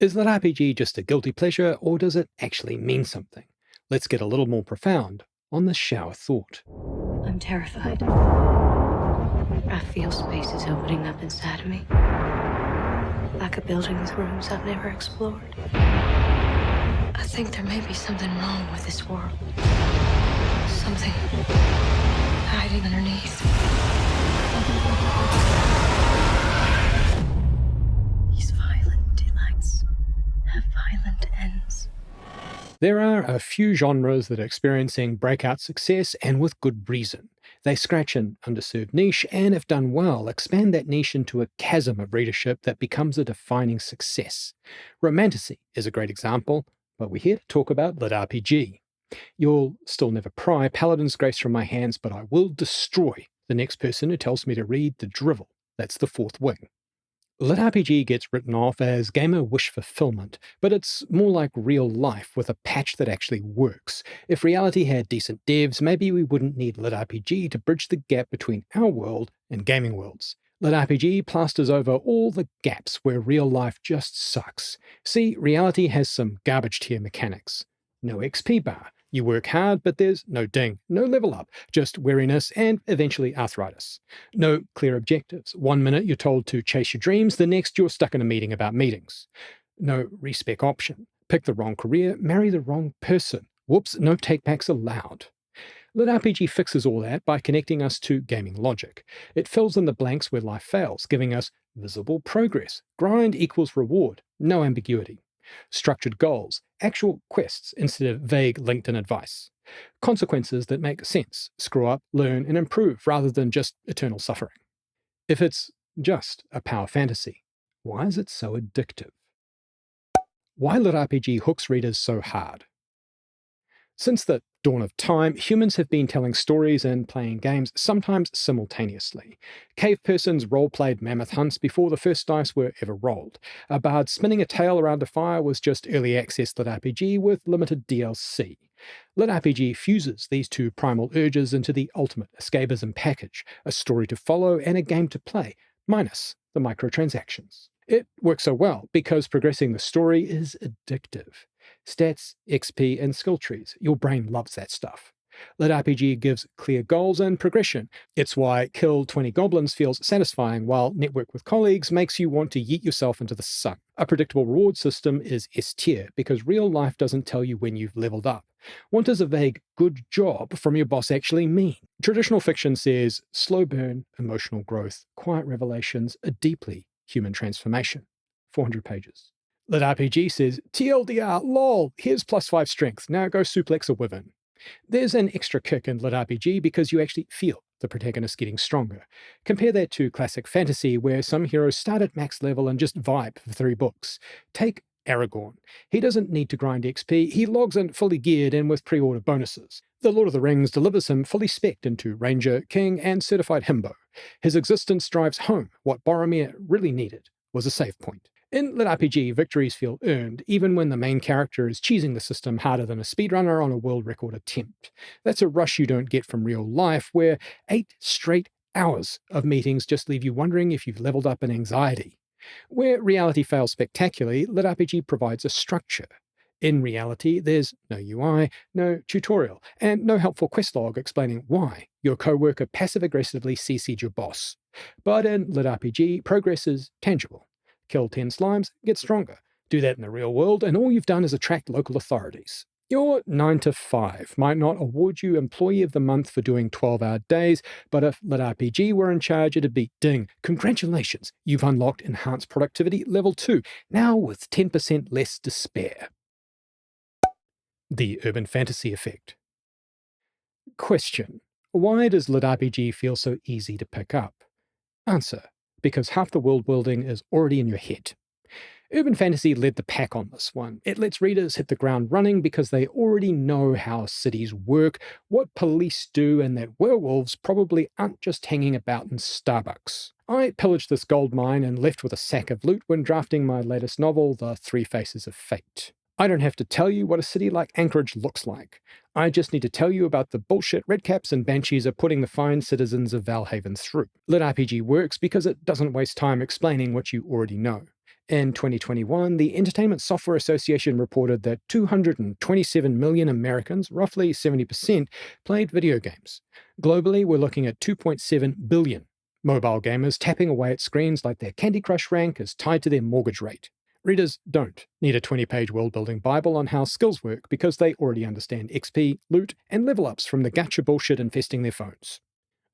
Is LitRPG just a guilty pleasure, or does it actually mean something? Let's get a little more profound on this shower thought. I'm terrified. I feel spaces opening up inside of me. Like a building with rooms I've never explored. I think there may be something wrong with this world. Something hiding underneath. These violent delights have violent ends. There are a few genres that are experiencing breakout success, and with good reason. They scratch an underserved niche and, if done well, expand that niche into a chasm of readership that becomes a defining success. Romantasy is a great example, but we're here to talk about LitRPG. You'll still never pry Paladin's Grace from my hands, but I will destroy the next person who tells me to read the drivel. That's the fourth wing. LitRPG gets written off as gamer wish fulfillment, but it's more like real life with a patch that actually works. If reality had decent devs, maybe we wouldn't need LitRPG to bridge the gap between our world and gaming worlds. LitRPG plasters over all the gaps where real life just sucks. See, reality has some garbage tier mechanics. No XP bar. You work hard, but there's no ding, no level up, just weariness and eventually arthritis. No clear objectives. 1 minute you're told to chase your dreams, the next you're stuck in a meeting about meetings. No respec option. Pick the wrong career, marry the wrong person. Whoops, no takebacks allowed. LitRPG fixes all that by connecting us to gaming logic. It fills in the blanks where life fails, giving us visible progress. Grind equals reward, no ambiguity. Structured goals, actual quests instead of vague LinkedIn advice. Consequences that make sense, screw up, learn, and improve rather than just eternal suffering. If it's just a power fantasy, why is it so addictive? Why LitRPG hooks readers so hard? Since the dawn of time, humans have been telling stories and playing games, sometimes simultaneously. Cave persons role-played mammoth hunts before the first dice were ever rolled. A bard spinning a tale around a fire was just early access LitRPG with limited DLC. LitRPG fuses these two primal urges into the ultimate escapism package, a story to follow and a game to play, minus the microtransactions. It works so well because progressing the story is addictive. Stats, XP, and skill trees. Your brain loves that stuff. LitRPG gives clear goals and progression. It's why kill 20 goblins feels satisfying, while network with colleagues makes you want to yeet yourself into the sun. A predictable reward system is S tier, because real life doesn't tell you when you've leveled up. What does a vague good job from your boss actually mean? Traditional fiction says slow burn, emotional growth, quiet revelations, a deeply human transformation. 400 pages. LitRPG says, TLDR, lol, here's +5 strength, now go suplex a wyvern. There's an extra kick in LitRPG because you actually feel the protagonist getting stronger. Compare that to classic fantasy where some heroes start at max level and just vibe for 3 books. Take Aragorn. He doesn't need to grind XP, he logs in fully geared and with pre-order bonuses. The Lord of the Rings delivers him fully specced into Ranger, King, and Certified Himbo. His existence drives home what Boromir really needed was a save point. In LitRPG, victories feel earned, even when the main character is cheesing the system harder than a speedrunner on a world record attempt. That's a rush you don't get from real life, where 8 straight hours of meetings just leave you wondering if you've leveled up in anxiety. Where reality fails spectacularly, LitRPG provides a structure. In reality, there's no UI, no tutorial, and no helpful quest log explaining why your coworker passive-aggressively CC'd your boss. But in LitRPG, progress is tangible. Kill 10 slimes, get stronger. Do that in the real world, and all you've done is attract local authorities. Your 9 to 5 might not award you Employee of the Month for doing 12-hour days, but if LitRPG were in charge, it'd be, ding, congratulations, you've unlocked Enhanced Productivity Level 2, now with 10% less despair. The Urban Fantasy Effect. Question. Why does LitRPG feel so easy to pick up? Answer. Because half the world building is already in your head. Urban fantasy led the pack on this one. It lets readers hit the ground running because they already know how cities work, what police do, and that werewolves probably aren't just hanging about in Starbucks. I pillaged this gold mine and left with a sack of loot when drafting my latest novel, The Three Faces of Fate. I don't have to tell you what a city like Anchorage looks like. I just need to tell you about the bullshit redcaps and banshees are putting the fine citizens of Valhaven through. LitRPG works because it doesn't waste time explaining what you already know. In 2021, the Entertainment Software Association reported that 227 million Americans, roughly 70%, played video games. Globally, we're looking at 2.7 billion mobile gamers tapping away at screens like their Candy Crush rank is tied to their mortgage rate. Readers don't need a 20-page world-building Bible on how skills work because they already understand XP, loot, and level-ups from the gacha bullshit infesting their phones.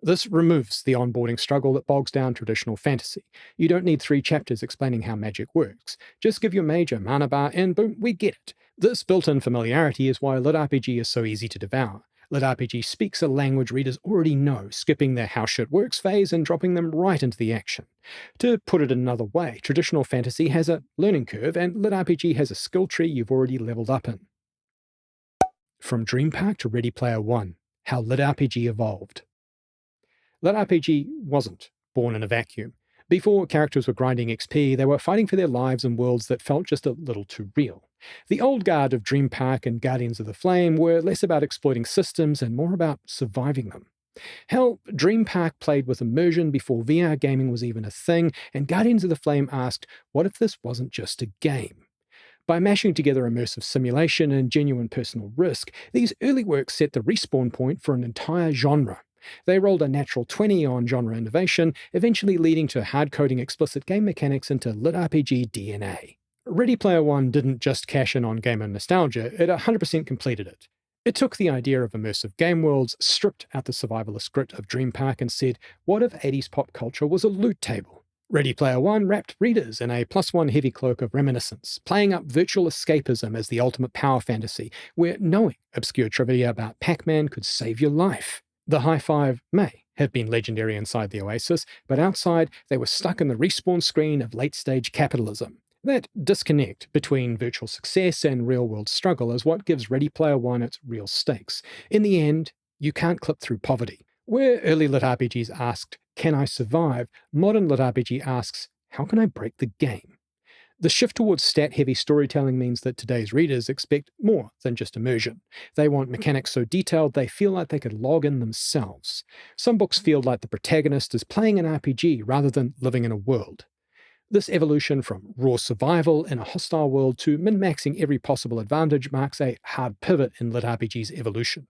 This removes the onboarding struggle that bogs down traditional fantasy. You don't need 3 chapters explaining how magic works. Just give your mage a mana bar and boom, we get it. This built-in familiarity is why LitRPG is so easy to devour. LitRPG speaks a language readers already know, skipping the how shit works phase and dropping them right into the action. To put it another way, traditional fantasy has a learning curve and LitRPG has a skill tree you've already leveled up in. From Dream Park to Ready Player One, how LitRPG evolved. LitRPG wasn't born in a vacuum. Before characters were grinding XP, they were fighting for their lives in worlds that felt just a little too real. The old guard of Dream Park and Guardians of the Flame were less about exploiting systems and more about surviving them. Hell, Dream Park played with immersion before VR gaming was even a thing, and Guardians of the Flame asked, what if this wasn't just a game? By mashing together immersive simulation and genuine personal risk, these early works set the respawn point for an entire genre. They rolled a natural 20 on genre innovation, eventually leading to hard-coding explicit game mechanics into LitRPG DNA. Ready Player One didn't just cash in on gamer nostalgia, it 100% completed it. It took the idea of immersive game worlds, stripped out the survivalist grit of Dream Park, and said, what if 80s pop culture was a loot table? Ready Player One wrapped readers in a +1 heavy cloak of reminiscence, playing up virtual escapism as the ultimate power fantasy, where knowing obscure trivia about Pac-Man could save your life. The high five may have been legendary inside the Oasis, but outside they were stuck in the respawn screen of late-stage capitalism. That disconnect between virtual success and real-world struggle is what gives Ready Player One its real stakes. In the end, you can't clip through poverty. Where early LitRPGs asked, can I survive? Modern LitRPG asks, how can I break the game? The shift towards stat-heavy storytelling means that today's readers expect more than just immersion. They want mechanics so detailed they feel like they could log in themselves. Some books feel like the protagonist is playing an RPG rather than living in a world. This evolution from raw survival in a hostile world to min-maxing every possible advantage marks a hard pivot in LitRPG's evolution.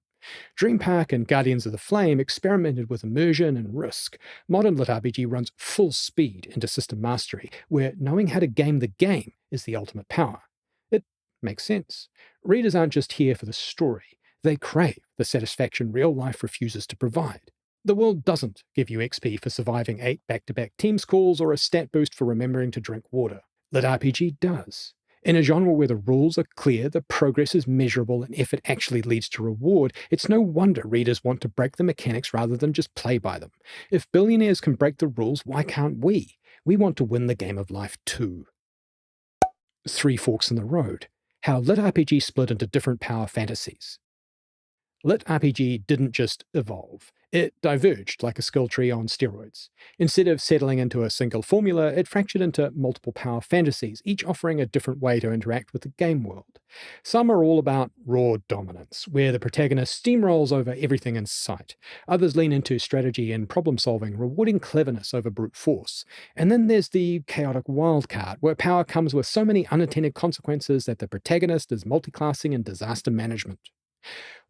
Dream Park and Guardians of the Flame experimented with immersion and risk. Modern LitRPG runs full speed into system mastery, where knowing how to game the game is the ultimate power. It makes sense. Readers aren't just here for the story. They crave the satisfaction real life refuses to provide. The world doesn't give you XP for surviving 8 back-to-back Teams calls or a stat boost for remembering to drink water. LitRPG does. In a genre where the rules are clear, the progress is measurable, and effort actually leads to reward, it's no wonder readers want to break the mechanics rather than just play by them. If billionaires can break the rules, why can't we? We want to win the game of life too. 3 forks in the road. How LitRPG split into different power fantasies. LitRPG didn't just evolve. It diverged like a skill tree on steroids. Instead of settling into a single formula, it fractured into multiple power fantasies, each offering a different way to interact with the game world. Some are all about raw dominance, where the protagonist steamrolls over everything in sight. Others lean into strategy and problem-solving, rewarding cleverness over brute force. And then there's the chaotic wildcard, where power comes with so many unintended consequences that the protagonist is multiclassing and disaster management.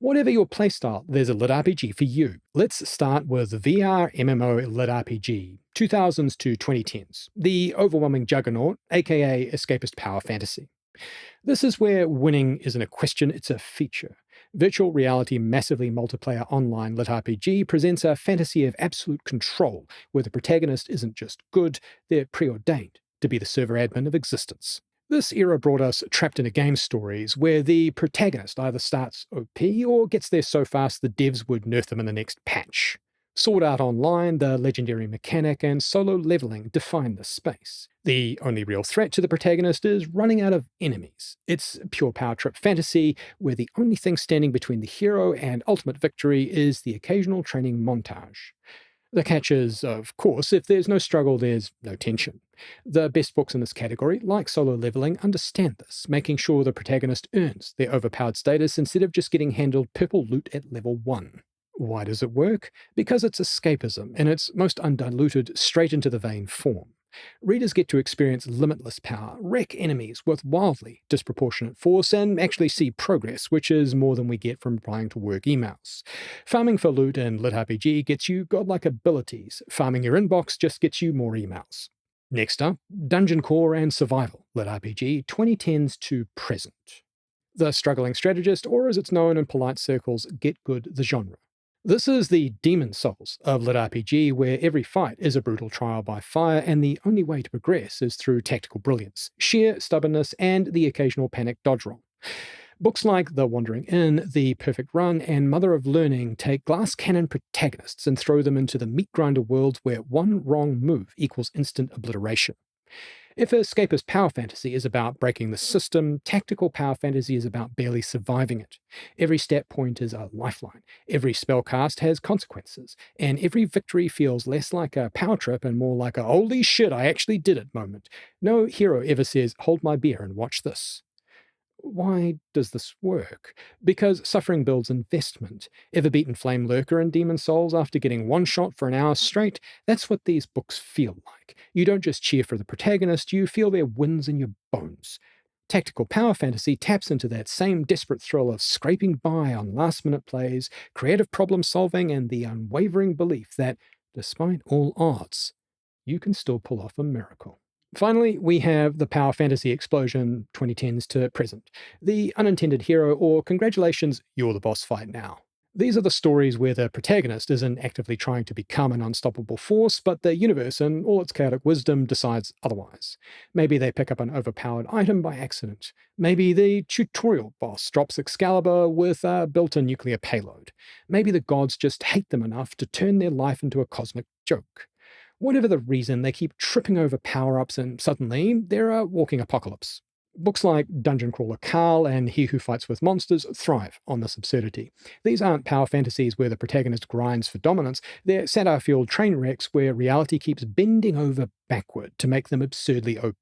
Whatever your playstyle, there's a LitRPG for you. Let's start with VR MMO LitRPG, 2000s to 2010s, the overwhelming juggernaut, aka escapist power fantasy. This is where winning isn't a question, it's a feature. Virtual reality massively multiplayer online LitRPG presents a fantasy of absolute control, where the protagonist isn't just good, they're preordained to be the server admin of existence. This era brought us trapped-in-a-game stories, where the protagonist either starts OP or gets there so fast the devs would nerf them in the next patch. Sword Art Online, the legendary mechanic, and solo leveling define this space. The only real threat to the protagonist is running out of enemies. It's pure power trip fantasy, where the only thing standing between the hero and ultimate victory is the occasional training montage. The catch is, of course, if there's no struggle, there's no tension. The best books in this category, like Solo Leveling, understand this, making sure the protagonist earns their overpowered status instead of just getting handled purple loot at level 1. Why does it work? Because it's escapism, in its most undiluted, straight into the vein form. Readers get to experience limitless power, wreck enemies with wildly disproportionate force, and actually see progress, which is more than we get from replying to work emails. Farming for loot in LitRPG gets you godlike abilities. Farming your inbox just gets you more emails. Next up, Dungeon Core and Survival LitRPG 2010s to present. The struggling strategist, or as it's known in polite circles, Get Good the genre. This is the Demon Souls of LitRPG, where every fight is a brutal trial by fire, and the only way to progress is through tactical brilliance, sheer stubbornness, and the occasional panic dodge roll. Books like The Wandering Inn, The Perfect Run, and Mother of Learning take glass cannon protagonists and throw them into the meat grinder world where one wrong move equals instant obliteration. If escapist power fantasy is about breaking the system, tactical power fantasy is about barely surviving it. Every stat point is a lifeline, every spell cast has consequences, and every victory feels less like a power trip and more like a holy shit, I actually did it moment. No hero ever says, hold my beer and watch this. Why does this work? Because suffering builds investment. Ever beaten Flame Lurker and Demon Souls after getting one shot for an hour straight? That's what these books feel like. You don't just cheer for the protagonist, you feel their wins in your bones. Tactical power fantasy taps into that same desperate thrill of scraping by on last-minute plays, creative problem solving, and the unwavering belief that, despite all odds, you can still pull off a miracle. Finally, we have the power fantasy explosion 2010s to present. The unintended hero, or congratulations, you're the boss fight now. These are the stories where the protagonist isn't actively trying to become an unstoppable force, but the universe, in all its chaotic wisdom, decides otherwise. Maybe they pick up an overpowered item by accident. Maybe the tutorial boss drops Excalibur with a built-in nuclear payload. Maybe the gods just hate them enough to turn their life into a cosmic joke. Whatever the reason, they keep tripping over power-ups and suddenly they're a walking apocalypse. Books like Dungeon Crawler Carl and He Who Fights with Monsters thrive on this absurdity. These aren't power fantasies where the protagonist grinds for dominance, they're satire-fueled train wrecks where reality keeps bending over backward to make them absurdly OP.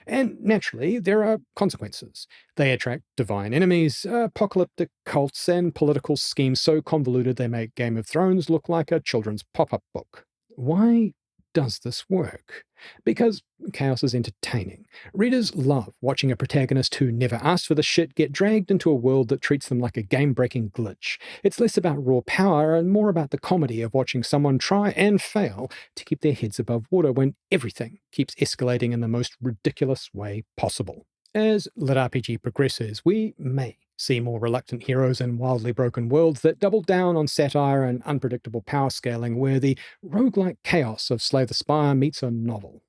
And naturally, there are consequences. They attract divine enemies, apocalyptic cults, and political schemes so convoluted they make Game of Thrones look like a children's pop-up book. Why does this work? Because chaos is entertaining. Readers love watching a protagonist who never asked for the shit get dragged into a world that treats them like a game-breaking glitch. It's less about raw power and more about the comedy of watching someone try and fail to keep their heads above water when everything keeps escalating in the most ridiculous way possible. As LitRPG progresses, we may see more reluctant heroes in wildly broken worlds that double down on satire and unpredictable power scaling, where the roguelike chaos of Slay the Spire meets a novel.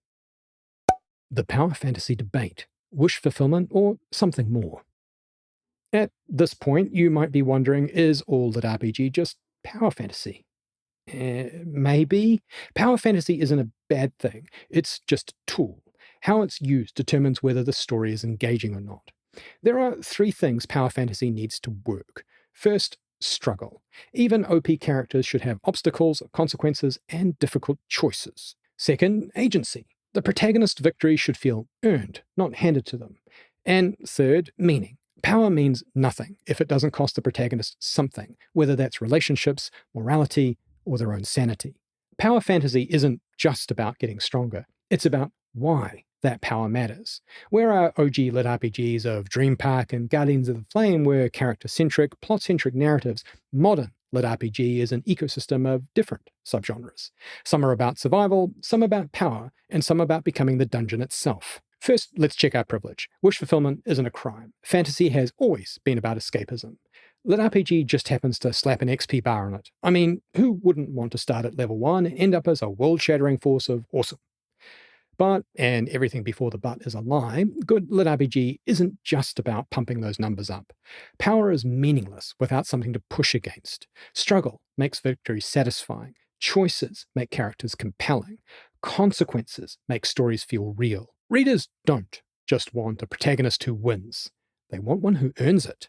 The power fantasy debate: wish fulfillment or something more? At this point, you might be wondering, is all LitRPG just power fantasy? Maybe. Power fantasy isn't a bad thing, it's just a tool. How it's used determines whether the story is engaging or not. There are three things power fantasy needs to work. First, struggle. Even OP characters should have obstacles, consequences, and difficult choices. Second, agency. The protagonist's victory should feel earned, not handed to them. And third, meaning. Power means nothing if it doesn't cost the protagonist something, whether that's relationships, morality, or their own sanity. Power fantasy isn't just about getting stronger, it's about why that power matters. Where our OG lit RPGs of Dream Park and Guardians of the Flame were character-centric, plot-centric narratives, modern lit RPG is an ecosystem of different subgenres. Some are about survival, some about power, and some about becoming the dungeon itself. First, let's check our privilege. Wish fulfillment isn't a crime. Fantasy has always been about escapism. Lit RPG just happens to slap an XP bar on it. I mean, who wouldn't want to start at level 1 and end up as a world-shattering force of awesome? But, and everything before the but is a lie, good lit RPG isn't just about pumping those numbers up. Power is meaningless without something to push against. Struggle makes victory satisfying. Choices make characters compelling. Consequences make stories feel real. Readers don't just want a protagonist who wins. They want one who earns it.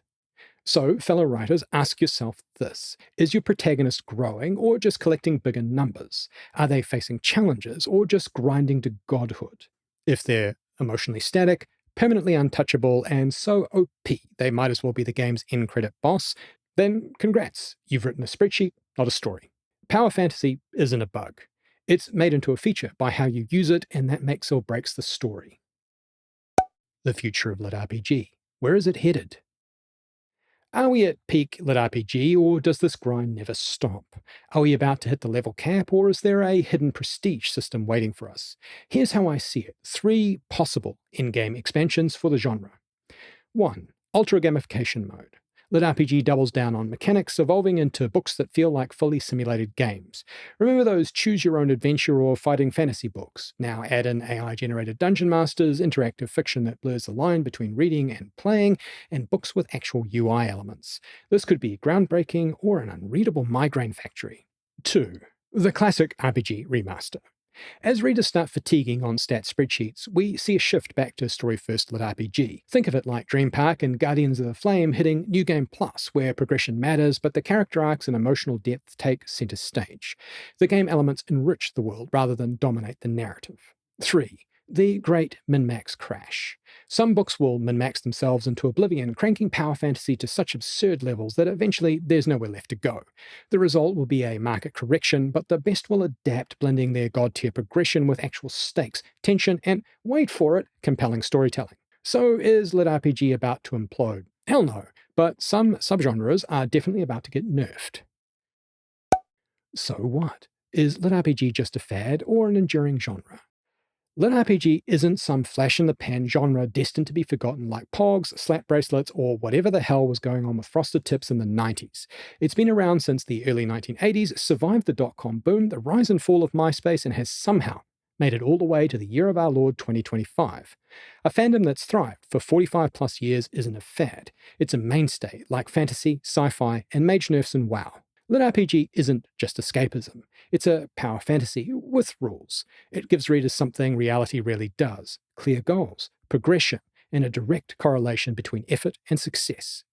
So, fellow writers, ask yourself this. Is your protagonist growing or just collecting bigger numbers? Are they facing challenges or just grinding to godhood? If they're emotionally static, permanently untouchable, and so OP they might as well be the game's end credit boss, then congrats, you've written a spreadsheet, not a story. Power fantasy isn't a bug. It's made into a feature by how you use it, and that makes or breaks the story. The future of LitRPG. Where is it headed? Are we at peak LitRPG, or does this grind never stop? Are we about to hit the level cap, or is there a hidden prestige system waiting for us? Here's how I see it. 3 possible in-game expansions for the genre. 1. Ultra Gamification Mode. LitRPG doubles down on mechanics, evolving into books that feel like fully simulated games. Remember those choose-your-own-adventure or fighting fantasy books? Now add in AI-generated dungeon masters, interactive fiction that blurs the line between reading and playing, and books with actual UI elements. This could be groundbreaking or an unreadable migraine factory. 2. The classic RPG remaster. As readers start fatiguing on stat spreadsheets, we see a shift back to story-first lit RPG. Think of it like Dream Park and Guardians of the Flame hitting New Game Plus, where progression matters, but the character arcs and emotional depth take center stage. The game elements enrich the world rather than dominate the narrative. 3. The Great Min-Max Crash. Some books will min-max themselves into oblivion, cranking power fantasy to such absurd levels that eventually there's nowhere left to go. The result will be a market correction, but the best will adapt, blending their god-tier progression with actual stakes, tension, and, wait for it, compelling storytelling. So is LitRPG about to implode? Hell no, but some subgenres are definitely about to get nerfed. So what? Is LitRPG just a fad or an enduring genre? LitRPG isn't some flash-in-the-pan genre destined to be forgotten like Pogs, slap bracelets, or whatever the hell was going on with frosted tips in the 90s. It's been around since the early 1980s, survived the dot-com boom, the rise and fall of MySpace, and has somehow made it all the way to the year of our Lord 2025. A fandom that's thrived for 45 plus years isn't a fad. It's a mainstay, like fantasy, sci-fi, and mage nerfs and WoW. LitRPG isn't just escapism. It's a power fantasy with rules. It gives readers something reality rarely does: clear goals, progression, and a direct correlation between effort and success.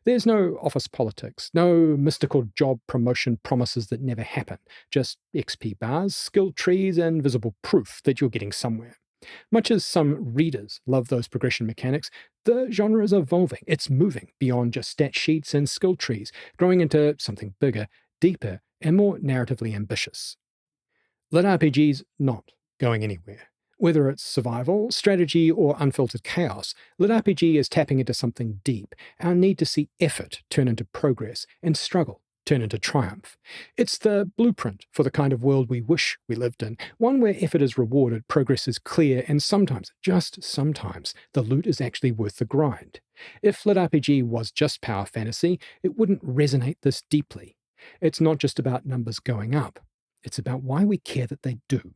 There's no office politics, no mystical job promotion promises that never happen, just XP bars, skill trees, and visible proof that you're getting somewhere. Much as some readers love those progression mechanics, the genre is evolving. It's moving beyond just stat sheets and skill trees, growing into something bigger, deeper, and more narratively ambitious. LitRPG's not going anywhere. Whether it's survival, strategy, or unfiltered chaos, LitRPG is tapping into something deep, our need to see effort turn into progress, and struggle turn into triumph. It's the blueprint for the kind of world we wish we lived in, one where effort is rewarded, progress is clear, and sometimes, just sometimes, the loot is actually worth the grind. If LitRPG was just power fantasy, it wouldn't resonate this deeply. It's not just about numbers going up. It's about why we care that they do.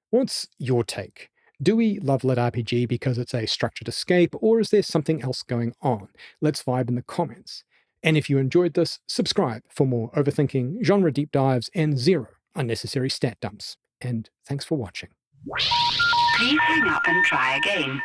What's your take? Do we love LitRPG because it's a structured escape, or is there something else going on? Let's vibe in the comments. And if you enjoyed this, subscribe for more overthinking, genre deep dives, and 0 unnecessary stat dumps. And thanks for watching. Please hang up and try again.